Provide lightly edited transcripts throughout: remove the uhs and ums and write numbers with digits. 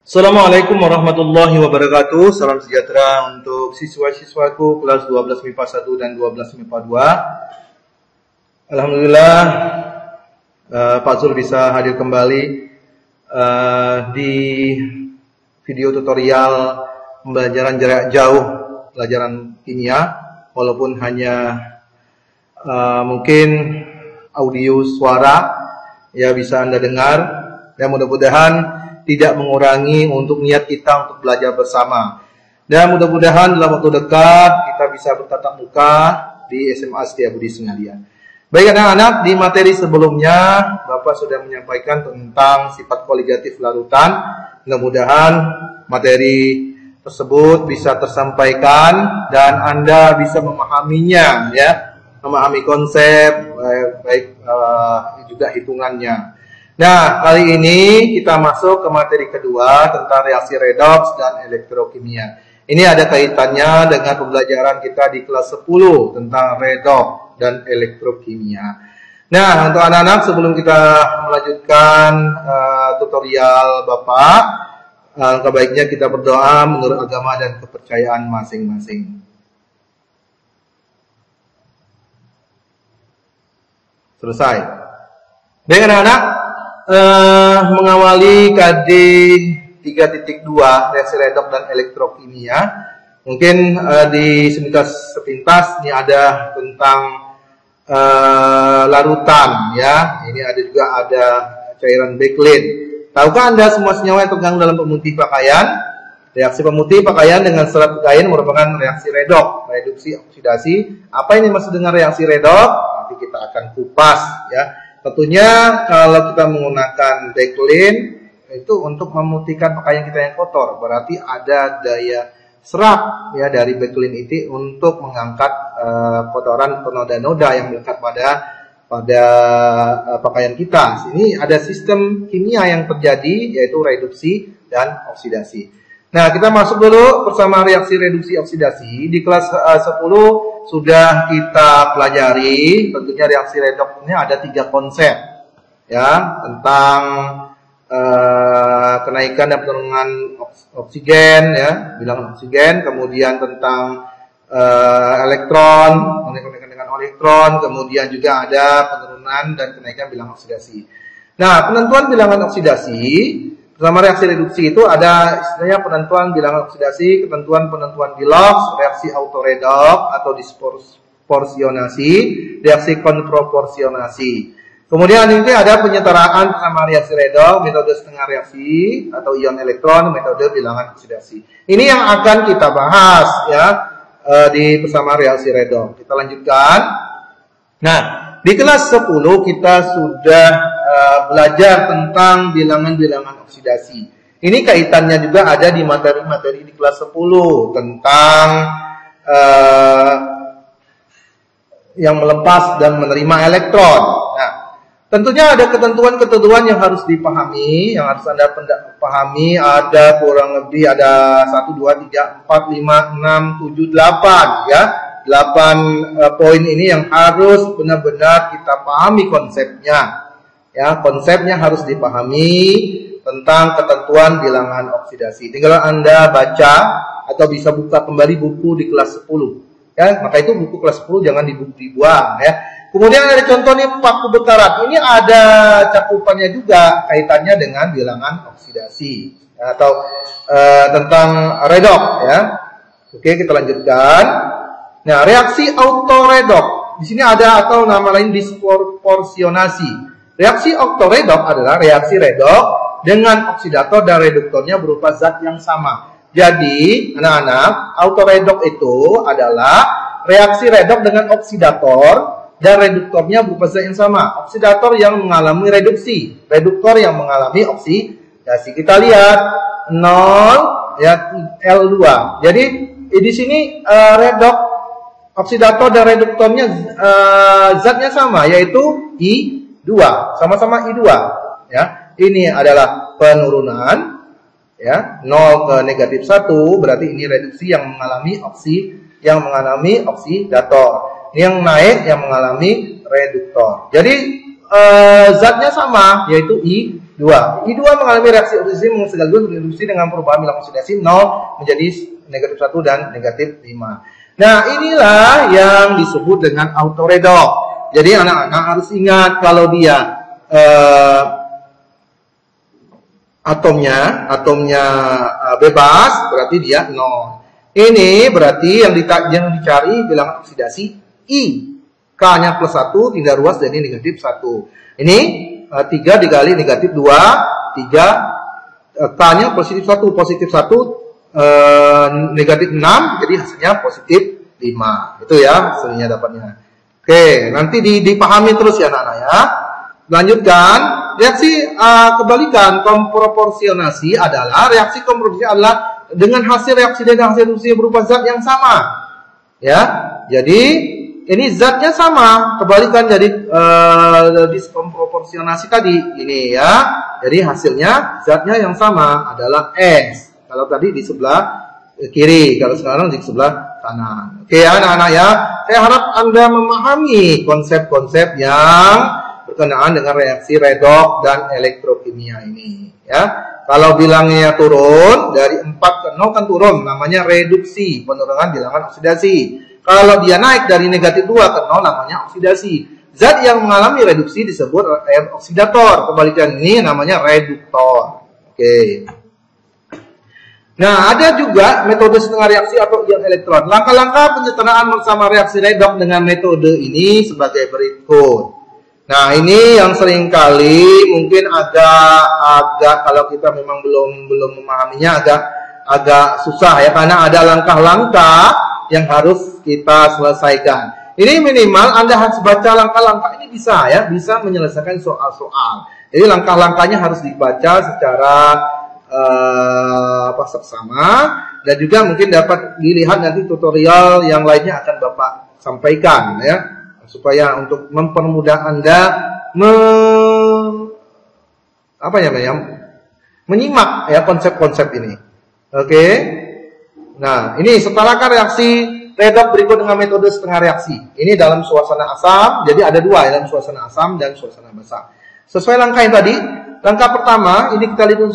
Assalamualaikum warahmatullahi wabarakatuh. Salam sejahtera untuk siswa-siswaku kelas 12 MIPA 1 dan 12 MIPA 2. Alhamdulillah Pak Zul bisa hadir kembali di video tutorial pembelajaran jarak jauh pelajaran kimia, walaupun hanya mungkin audio suara ya bisa Anda dengar, dan mudah-mudahan tidak mengurangi untuk niat kita untuk belajar bersama. Dan mudah-mudahan dalam waktu dekat kita bisa bertatap muka di SMA Setiabudi Singalia. Baik anak-anak, di materi sebelumnya Bapak sudah menyampaikan tentang sifat koligatif larutan. Mudah-mudahan materi tersebut bisa tersampaikan dan Anda bisa memahaminya, ya, memahami konsep baik juga hitungannya. Nah, kali ini kita masuk ke materi kedua tentang reaksi redoks dan elektrokimia. Ini ada kaitannya dengan pembelajaran kita di kelas 10 tentang redoks dan elektrokimia. Nah, untuk anak-anak sebelum kita melanjutkan tutorial Bapak, kebaiknya kita berdoa menurut agama dan kepercayaan masing-masing. Selesai. Baik anak-anak, mengawali KD 3.2 reaksi redoks dan elektrokimia. Mungkin di sepintas ini ada tentang larutan, ya. Ini ada juga ada cairan backlit. Tahukah Anda semua senyawa yang tergabung dalam pemutih pakaian? Reaksi pemutih pakaian dengan serat kain merupakan reaksi redoks, reduksi oksidasi. Apa ini maksud dengan reaksi redoks? Nanti kita akan kupas, ya. Tentunya kalau kita menggunakan backlit itu untuk memutihkan pakaian kita yang kotor, berarti ada daya serap ya dari backlit itu untuk mengangkat kotoran noda-noda yang melekat pada pakaian kita. Sini ada sistem kimia yang terjadi, yaitu reduksi dan oksidasi. Nah, kita masuk dulu bersama reaksi reduksi oksidasi. Di kelas 10 sudah kita pelajari, tentunya reaksi redoks ini ada 3 konsep, ya, tentang kenaikan dan penurunan oksigen, ya, bilangan oksigen, kemudian tentang elektron, kenaikan dengan elektron, kemudian juga ada penurunan dan kenaikan bilangan oksidasi. Nah, penentuan bilangan oksidasi bersama reaksi reduksi itu ada istilahnya penentuan bilangan oksidasi, ketentuan penentuan biloks, reaksi autoredoks atau disproporsionasi, reaksi kontroporsionasi. Kemudian ini ada penyetaraan bersama reaksi redoks, metode setengah reaksi atau ion elektron, metode bilangan oksidasi. Ini yang akan kita bahas, ya, di bersama reaksi redoks. Kita lanjutkan. Nah, di kelas 10 kita sudah belajar tentang bilangan-bilangan oksidasi. Ini kaitannya juga ada di materi-materi di kelas 10 tentang yang melepas dan menerima elektron. Nah, tentunya ada ketentuan-ketentuan yang harus dipahami, yang harus Anda pahami. Ada kurang lebih ada 1, 2, 3, 4, 5, 6, 7, 8, ya. 8 poin ini yang harus benar-benar kita pahami konsepnya. Ya, konsepnya harus dipahami tentang ketentuan bilangan oksidasi. Tinggal Anda baca atau bisa buka kembali buku di kelas 10. Ya, maka itu buku kelas 10 jangan dibuang, ya. Kemudian ada contoh nih paku bekarat. Ini ada cakupannya juga kaitannya dengan bilangan oksidasi, ya, atau tentang redoks, ya. Oke, kita lanjutkan. Nah, reaksi autoredoks. Di sini ada atau nama lain disproporsionasi. Reaksi autoredoks adalah reaksi redoks dengan oksidator dan reduktornya berupa zat yang sama. Jadi, anak-anak, autoredoks itu adalah reaksi redoks dengan oksidator dan reduktornya berupa zat yang sama. Oksidator yang mengalami reduksi, reduktor yang mengalami oksidasi. Kita lihat 0 ya L2. Jadi, di sini redoks, oksidator dan reduktornya zatnya sama, yaitu I2, sama-sama I2, ya. Ini adalah penurunan, ya, 0 ke negatif 1, berarti ini reduksi yang mengalami oksidator. Yang naik yang mengalami reduktor. Jadi zatnya sama, yaitu I2. 2. I2 mengalami reaksi oksidasi sekaligus reduksi dengan perubahan bilangan oksidasi 0 menjadi negatif 1 dan negatif 5. Nah, inilah yang disebut dengan autoredok. Jadi anak-anak harus ingat kalau dia atomnya bebas, berarti dia 0. Ini berarti yang dicari bilangan oksidasi I. K-nya plus 1, tindak ruas jadi negatif 1. Ini 3 dikali negatif 2, 3, K-nya positif 1, negatif 6, jadi hasilnya positif 5. Itu ya hasilnya dapatnya. Oke, nanti dipahami terus ya anak-anak ya. Lanjutkan, reaksi kebalikan komproporsionasi adalah dengan hasil reaksi dan hasil reduksi berupa zat yang sama. Ya, jadi ini zatnya sama, kebalikan dari disproporsionasi tadi ini ya. Jadi hasilnya zatnya yang sama adalah X. Kalau tadi di sebelah kiri, kalau sekarang di sebelah kanan. Oke ya anak-anak ya. Saya harap Anda memahami konsep-konsep yang berkenaan dengan reaksi redok dan elektrokimia ini ya. Kalau bilangnya turun dari 4 ke 0 kan turun, namanya reduksi, penurunan bilangan oksidasi. Kalau dia naik dari negatif 2 ke 0 namanya oksidasi. Zat yang mengalami reduksi disebut oksidator. Kebalikan ini namanya reduktor. Oke. Nah, ada juga metode setengah reaksi atau ion elektron. Langkah-langkah penyederhanaan bersama reaksi redok dengan metode ini sebagai berikut. Nah, ini yang sering kali mungkin agak kalau kita memang belum memahaminya agak susah ya, karena ada langkah-langkah yang harus kita selesaikan. Ini minimal Anda harus baca langkah-langkah ini bisa ya, bisa menyelesaikan soal-soal. Jadi langkah-langkahnya harus dibaca secara seksama, dan juga mungkin dapat dilihat nanti tutorial yang lainnya akan Bapak sampaikan ya, supaya untuk mempermudah Anda menyimak ya konsep-konsep ini. Oke. Nah, ini setarakan reaksi redok berikut dengan metode setengah reaksi. Ini dalam suasana asam, jadi ada dua ya, dalam suasana asam dan suasana basa. Sesuai langkah yang tadi, langkah pertama, ini kita lihat dulu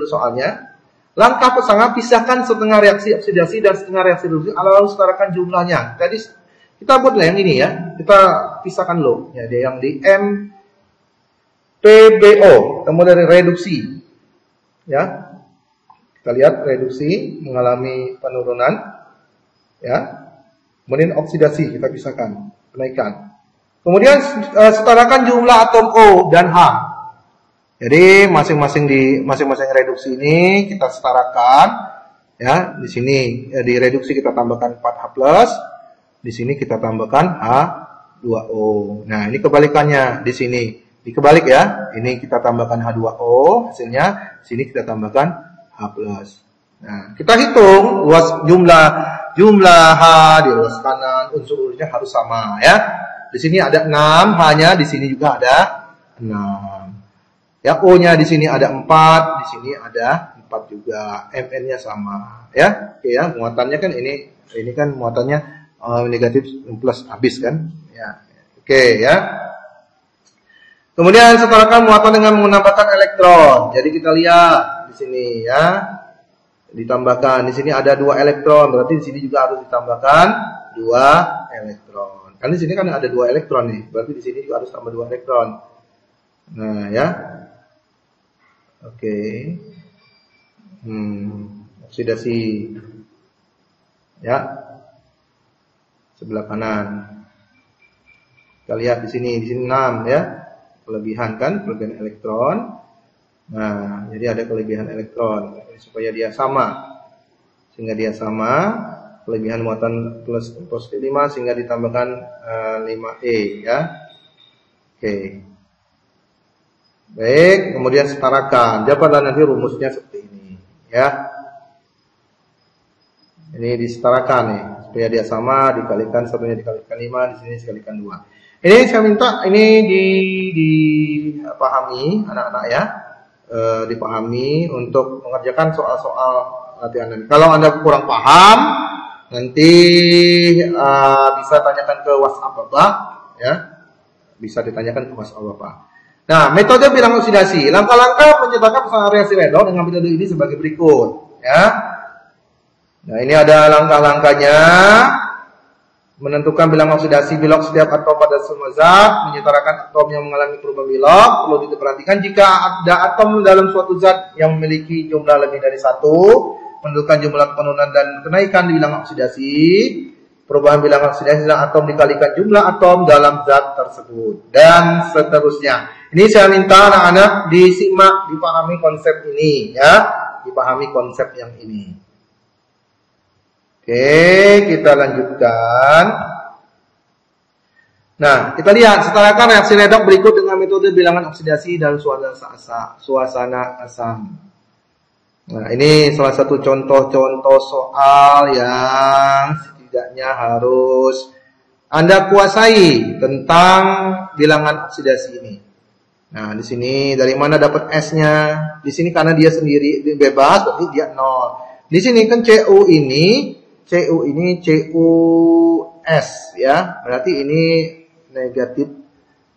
soalnya. Langkah pertama, pisahkan setengah reaksi oksidasi dan setengah reaksi reduksi, lalu setarakan jumlahnya. Tadi kita buatlah yang ini ya, kita pisahkan dulu. Ya, dia yang di MPBO, kemudian reduksi. Ya. Kita lihat reduksi mengalami penurunan, ya. Kemudian oksidasi kita pisahkan, kenaikan. Kemudian setarakan jumlah atom O dan H. Jadi masing-masing reduksi ini kita setarakan, ya. Di sini di reduksi kita tambahkan 4H+, di sini kita tambahkan H2O. Nah ini kebalikannya di sini, dikebalik ya. Ini kita tambahkan H2O, hasilnya sini kita tambahkan H+. Nah, kita hitung luas jumlah H di luas kanan, unsur-unsurnya harus sama ya. Di sini ada 6, H-nya di sini juga ada 6. Ya, O-nya di sini ada 4, di sini ada 4 juga. Mn-nya sama ya. Oke ya, muatannya kan ini kan muatannya negatif plus habis kan? Ya. Oke ya. Kemudian setarakan muatan dengan menambahkan elektron. Jadi kita lihat di sini ya, ditambahkan di sini ada 2 elektron, berarti di sini juga harus ditambahkan 2 elektron. Kan di sini kan ada 2 elektron nih, berarti di sini juga harus tambah 2 elektron. Nah ya, oke, oksidasi ya, sebelah kanan. Kita lihat di sini 6 ya, kelebihan kan, kelebihan elektron. Nah, jadi ada kelebihan elektron supaya dia sama, sehingga dia sama, kelebihan muatan plus positif 5 sehingga ditambahkan 5E ya. Oke. Baik, kemudian setarakan. Dapatlah nanti rumusnya seperti ini ya. Ini disetarakan nih, supaya dia sama, dikalikan satunya dikalikan 5, di sini dikalikan 2. Ini saya minta ini dipahami anak-anak ya. Dipahami untuk mengerjakan soal-soal latihan ini. Kalau Anda kurang paham, nanti bisa tanyakan ke WhatsApp Bapak, ya. Bisa ditanyakan ke WhatsApp Bapak. Nah, metode bilangan oksidasi. Langkah-langkah menciptakan reaksi redoks dengan metode ini sebagai berikut, ya. Nah, ini ada langkah-langkahnya. Menentukan bilangan oksidasi bilok setiap atom pada semua zat, menyetarakan atom yang mengalami perubahan bilok. Perlu diperhatikan jika ada atom dalam suatu zat yang memiliki jumlah lebih dari satu, menentukan jumlah penurunan dan kenaikan di bilangan oksidasi. Perubahan bilangan oksidasi dan atom dikalikan jumlah atom dalam zat tersebut, dan seterusnya. Ini saya minta anak-anak disimak, dipahami konsep ini, ya, dipahami konsep yang ini. Oke, kita lanjutkan. Nah, kita lihat setarakan reaksi redoks berikut dengan metode bilangan oksidasi dalam suasana asam. Nah, ini salah satu contoh-contoh soal yang setidaknya harus Anda kuasai tentang bilangan oksidasi ini. Nah, di sini dari mana dapat S-nya? Di sini karena dia sendiri bebas, berarti dia 0. Di sini kan CU ini CUS, ya. Berarti ini negatif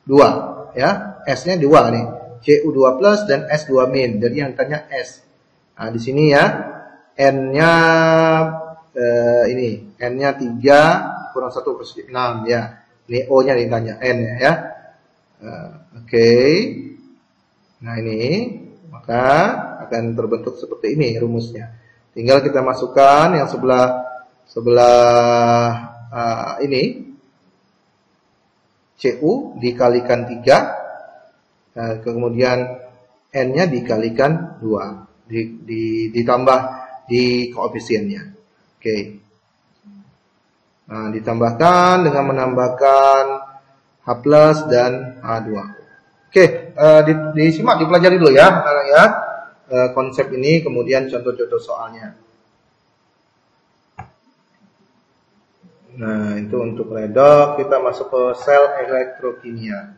2, ya. S-nya 2 nih. CU2 plus dan S2 min. Jadi yang tanya S. Nah, di sini ya, N-nya ini, N-nya 3 kurang 1 plus 6, ya. Ini O-nya ditanya, N-nya, ya. Oke. Nah, ini maka akan terbentuk seperti ini rumusnya. Tinggal kita masukkan yang sebelah ini CU dikalikan 3, kemudian N-nya dikalikan 2, ditambah di koefisiennya. Oke. Nah, ditambahkan dengan menambahkan H plus dan H2. Oke, disimak, dipelajari dulu ya, konsep ini, kemudian contoh-contoh soalnya. Nah, itu untuk redoks. Kita masuk ke sel elektrokimia.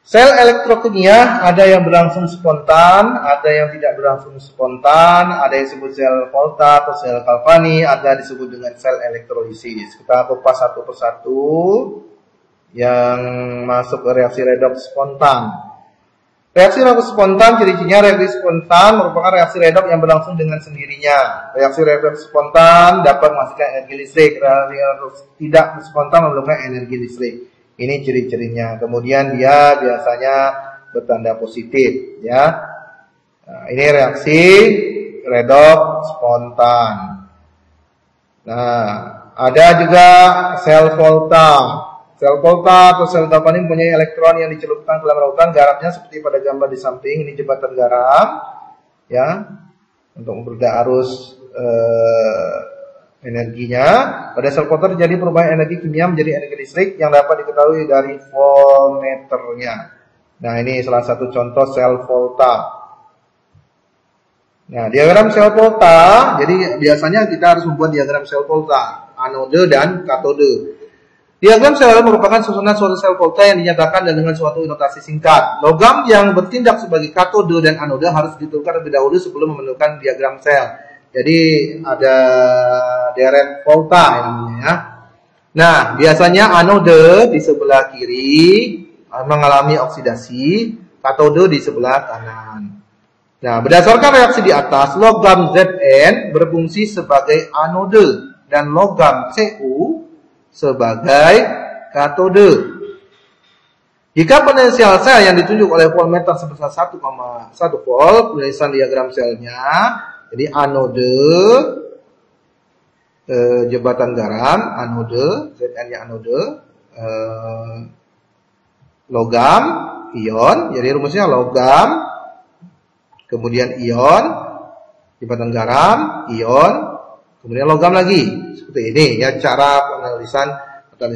Sel elektrokimia ada yang berlangsung spontan, ada yang tidak berlangsung spontan, ada yang disebut sel Volta atau sel Galvani, ada disebut dengan sel elektrolisis. Kita kupas satu persatu yang masuk ke reaksi redoks spontan. Reaksi redoks spontan, ciri-cirinya reaksi spontan merupakan reaksi redoks yang berlangsung dengan sendirinya. Reaksi redoks spontan dapat menghasilkan energi listrik. Reaksi redoks tidak spontan memerlukan energi listrik. Ini ciri-cirinya. Kemudian dia biasanya bertanda positif, ya. Nah, ini reaksi redoks spontan. Nah, ada juga sel Volta. Sel Volta atau sel Galvani mempunyai elektron yang dicelupkan ke dalam lautan. Garamnya seperti pada gambar di samping, ini jembatan garam, ya, untuk mempermudah arus energinya. Pada sel Volta terjadi perubahan energi kimia menjadi energi listrik yang dapat diketahui dari voltmeternya. Nah, ini salah satu contoh sel Volta. Nah, diagram sel Volta, jadi biasanya kita harus membuat diagram sel Volta, anode dan katode. Diagram sel merupakan susunan suatu sel Volta yang dinyatakan dengan suatu notasi singkat. Logam yang bertindak sebagai katode dan anode harus ditentukan terlebih dahulu sebelum mementukan diagram sel. Jadi ada deret Volta yang namanya, ya. Nah, biasanya anode di sebelah kiri mengalami oksidasi, katode di sebelah kanan. Nah, berdasarkan reaksi di atas, logam Zn berfungsi sebagai anode dan logam Cu sebagai katode. Jika potensial sel yang ditunjuk oleh voltmeter sebesar 1,1 volt, tulisan diagram selnya, jadi anode, jembatan garam, anode, Zn-nya anode, logam, ion, jadi rumusnya logam, kemudian ion, jembatan garam, ion, kemudian logam lagi. Seperti ini ya cara penalisan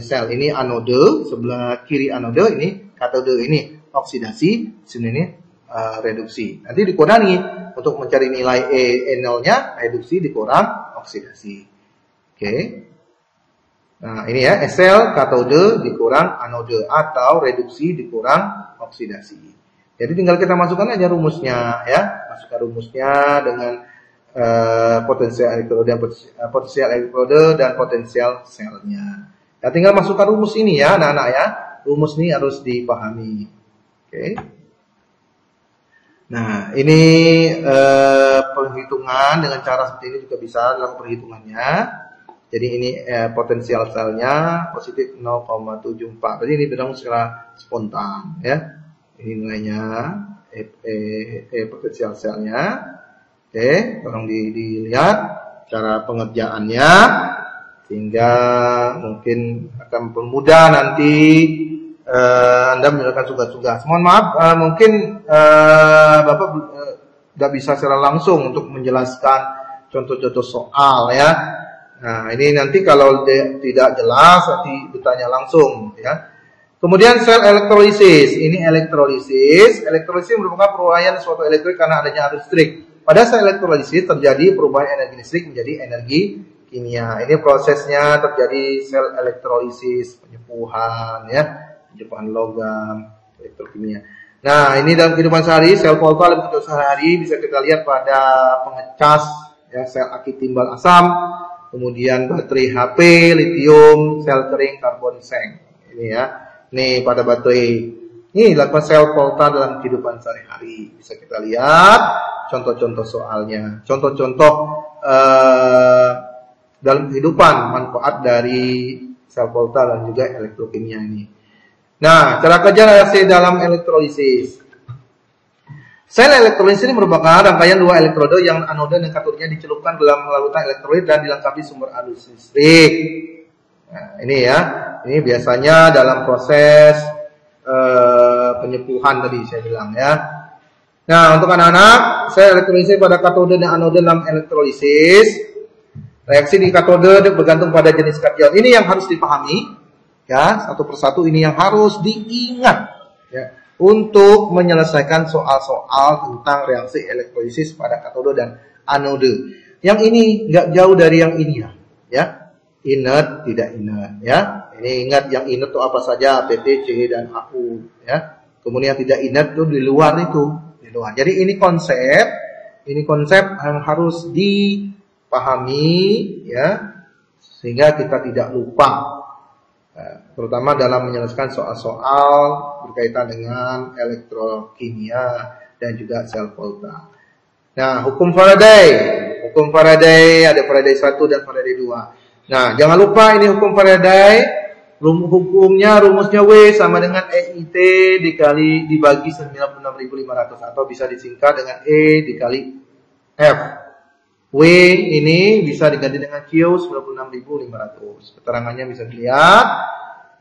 sel. Ini anode, sebelah kiri anode, ini katode, ini oksidasi, sini reduksi. Nanti dikurangi untuk mencari nilai E0-nya, reduksi dikurang oksidasi. Oke. Nah, ini ya, sel katode dikurang anode atau reduksi dikurang oksidasi. Jadi tinggal kita masukkan aja rumusnya ya. Masukkan rumusnya dengan potensial elektrode dan potensial selnya. Ya, tinggal masukkan rumus ini ya, anak-anak ya. Rumus ini harus dipahami. Oke. Nah, ini perhitungan dengan cara seperti ini juga bisa dalam perhitungannya. Jadi ini potensial selnya positif 0,74. Jadi ini bilang secara spontan ya. Ini nilainya potensial selnya. Oke, tolong dilihat cara pengerjaannya sehingga mungkin akan mempermudah nanti Anda menyelesaikan tugas-tugas. Mohon maaf, mungkin Bapak tidak bisa secara langsung untuk menjelaskan contoh-contoh soal ya. Nah, ini nanti kalau tidak jelas nanti bertanya langsung ya. Kemudian sel elektrolisis. Ini elektrolisis. Elektrolisis merupakan perubahan suatu elektrik karena adanya arus listrik. Pada sel elektrolisis terjadi perubahan energi listrik menjadi energi kimia. Ini prosesnya terjadi sel elektrolisis, penyepuhan ya, penyepuhan logam, elektrokimia. Nah, ini dalam kehidupan sehari, sel volta dalam kehidupan sehari bisa kita lihat pada pengecas ya, sel aki timbal asam, kemudian baterai HP, litium, sel kering, karbon seng. Ini ya. Nih pada baterai. Ini dilakukan sel volta dalam kehidupan sehari-hari. Bisa kita lihat contoh-contoh soalnya. Contoh-contoh dalam kehidupan manfaat dari sel volta dan juga elektrokimia ini. Nah, cara kerja reaksi dalam elektrolisis. Sel elektrolisis ini merupakan rangkaian dua elektroda yang anoda dan katodenya dicelupkan dalam larutan elektrolit dan dilengkapi sumber arus listrik. Nah, ini ya. Ini biasanya dalam proses penyepuhan tadi saya bilang ya. Nah, untuk anak-anak, sel elektrolisis pada katode dan anoda dalam elektrolisis. Reaksi di katode bergantung pada jenis kation. Ini yang harus dipahami ya, satu persatu ini yang harus diingat ya, untuk menyelesaikan soal-soal tentang reaksi elektrolisis pada katode dan anode. Yang ini nggak jauh dari yang ini ya. Inert, tidak inert ya. Ini ingat yang inert itu apa saja, PT, C, dan AU ya. Kemudian tidak inert itu di luar itu, di luar. Jadi ini konsep yang harus dipahami ya, sehingga kita tidak lupa. Terutama dalam menyelesaikan soal-soal berkaitan dengan elektrokimia dan juga sel volta. Nah, hukum Faraday ada Faraday 1 dan Faraday 2. Nah, jangan lupa ini hukum Faraday. Rumusnya W sama dengan EIT dibagi 96.500 atau bisa disingkat dengan E dikali F. W ini bisa diganti dengan Q 96.500. Keterangannya bisa dilihat.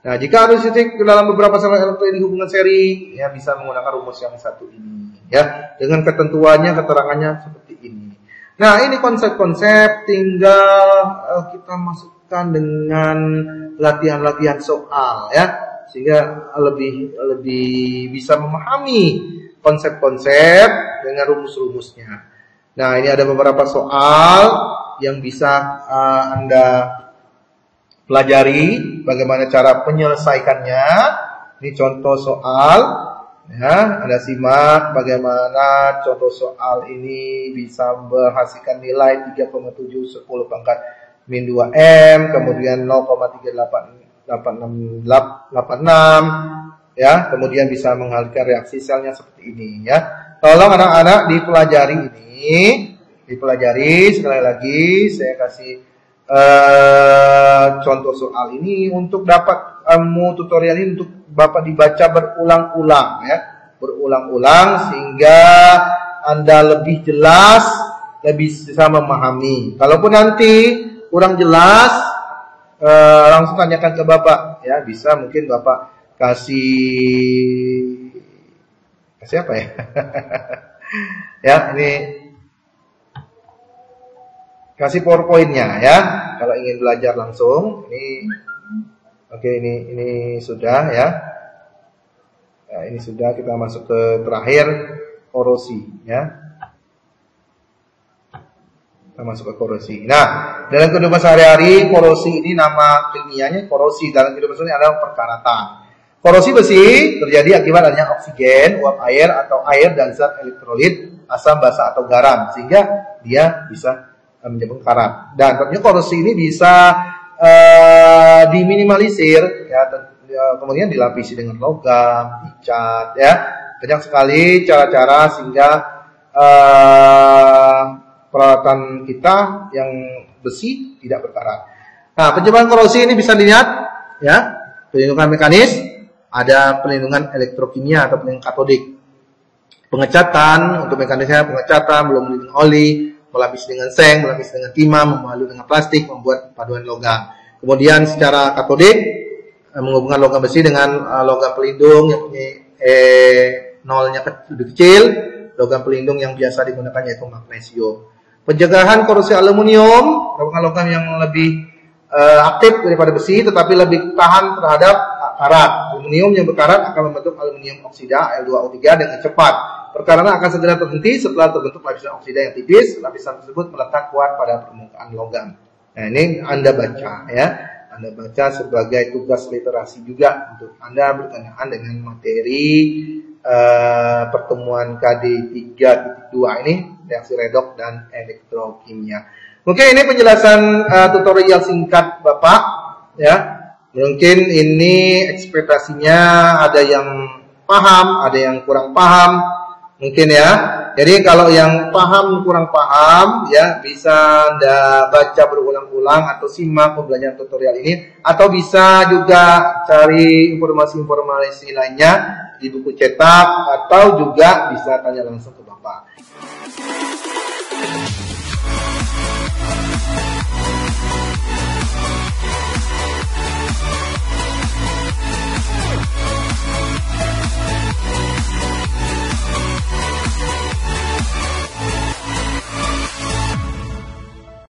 Nah, jika arus listrik dalam beberapa sel elektron ini hubungan seri, ya bisa menggunakan rumus yang satu ini, ya, dengan ketentuannya, keterangannya seperti ini. Nah, ini konsep-konsep tinggal kita masukkan dengan latihan-latihan soal, ya, sehingga lebih bisa memahami konsep-konsep dengan rumus-rumusnya. Nah, ini ada beberapa soal yang bisa Anda pelajari bagaimana cara penyelesaikannya. Ini contoh soal, ya, Anda simak bagaimana contoh soal ini bisa menghasilkan nilai 3,7 10 pangkat min 2M, kemudian 0,38686, ya, kemudian bisa menghasilkan reaksi selnya seperti ini, ya. Tolong anak-anak dipelajari sekali lagi saya kasih contoh soal ini untuk dapat tutorial ini untuk Bapak dibaca berulang-ulang, ya, berulang-ulang sehingga Anda lebih jelas, lebih bisa memahami. Kalaupun nanti kurang jelas, langsung tanyakan ke Bapak, ya, bisa mungkin Bapak kasih apa ya? Ya, ini kasih PowerPoint-nya, ya. Kalau ingin belajar langsung, ini oke, ini sudah, ya. Nah, ini sudah, kita masuk ke terakhir, korosi, ya. Kita masuk ke korosi. Nah, dalam kehidupan sehari-hari, korosi ini nama ilmiahnya korosi. Dalam kehidupan sehari-hari adalah perkaratan. Korosi besi terjadi akibat adanya oksigen, uap air, atau air dan zat elektrolit, asam, basa, atau garam, sehingga dia bisa menjadi karat. Dan tentunya korosi ini bisa diminimalisir, ya, kemudian dilapisi dengan logam, dicat, ya, banyak sekali cara-cara sehingga peralatan kita yang besi tidak berkarat. Nah, pencobaan korosi ini bisa dilihat ya, pelindungan mekanis, ada pelindungan elektrokimia atau pelindungan katodik. Pengecatan untuk mekanisnya, pengecatan belum melindungi oli, melapis dengan seng, melapis dengan timah, membalut dengan plastik, membuat paduan logam. Kemudian secara katodik menghubungkan logam besi dengan logam pelindung yang punya nolnya lebih kecil, logam pelindung yang biasa digunakan yaitu magnesium. Pencegahan korosi aluminium merupakan logam yang lebih aktif daripada besi, tetapi lebih tahan terhadap karat. Aluminium yang berkarat akan membentuk aluminium oksida Al2O3 dengan cepat. Perkarannya akan segera terhenti setelah terbentuk lapisan oksida yang tipis. Lapisan tersebut melekat kuat pada permukaan logam. Nah, ini Anda baca ya. Anda baca sebagai tugas literasi juga untuk Anda berkenaan dengan materi pertemuan KD 3.2 ini, reaksi redoks dan elektrokimia. Mungkin ini penjelasan tutorial singkat Bapak ya. Mungkin ini ekspektasinya ada yang paham, ada yang kurang paham mungkin ya. Jadi kalau yang paham kurang paham ya, bisa Anda baca berulang-ulang atau simak pembelajaran tutorial ini, atau bisa juga cari informasi-informasi lainnya di buku cetak, atau juga bisa tanya langsung ke Bapak.